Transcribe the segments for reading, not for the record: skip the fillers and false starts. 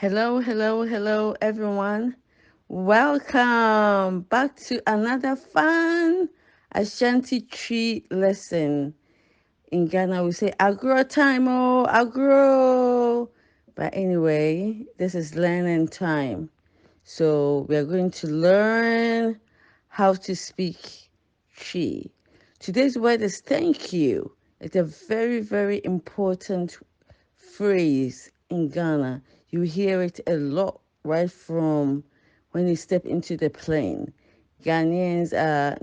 Hello, hello, hello, everyone. Welcome back to another fun Ashanti tree lesson. In Ghana, we say agro time, oh, agro. But anyway, this is learning time. So we are going to learn how to speak tree. Today's word is thank you. It's a very, very important phrase in Ghana. You hear it a lot right from when you step into the plane. Ghanaians are,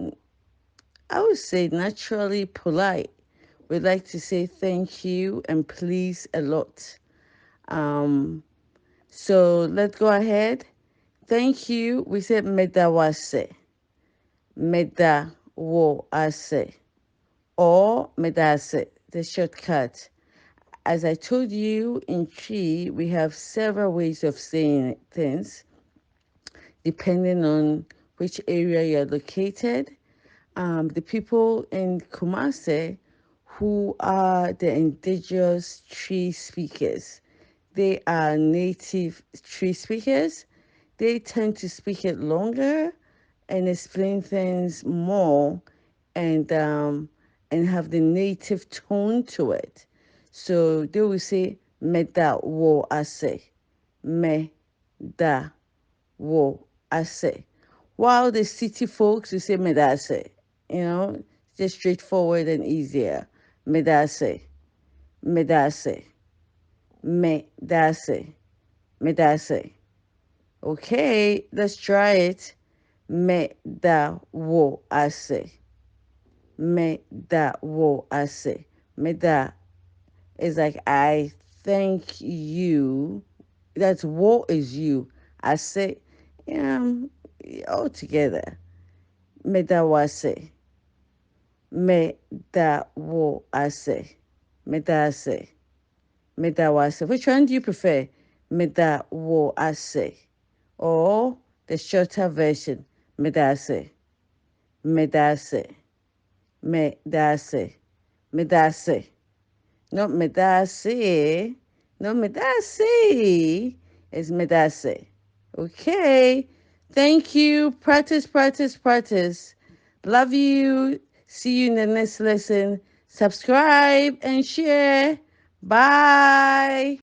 I would say, naturally polite. We like to say thank you and please a lot. Um, so let's go ahead. Thank you. We say meda wase, meda wo ase, or meda ase, the shortcut. As I told you in Chi, we have several ways of saying things depending on which area you're located. The people in Kumase who are the indigenous tree speakers, they are native tree speakers. They tend to speak it longer and explain things more and um, and have the native tone to it. So they will say meda wo ase, me da wo ase. While the city folks will say meda ase, just straightforward and easier. Meda ase, meda ase, me da ase, meda ase. Okay, let's try it. Me da wo ase. Me da wo ase. Me da is like I thank you. That's wo is you. I say, um, all together. Me da wo ase. Me da wo ase. Me da ase. Me da wo ase. Which one do you prefer? Me da wo ase. Or the shorter version, medase, medase, medase, medase. Not medase, no medase, it's medase. Okay, thank you. Practice, practice, practice. Love you. See you in the next lesson. Subscribe and share. Bye.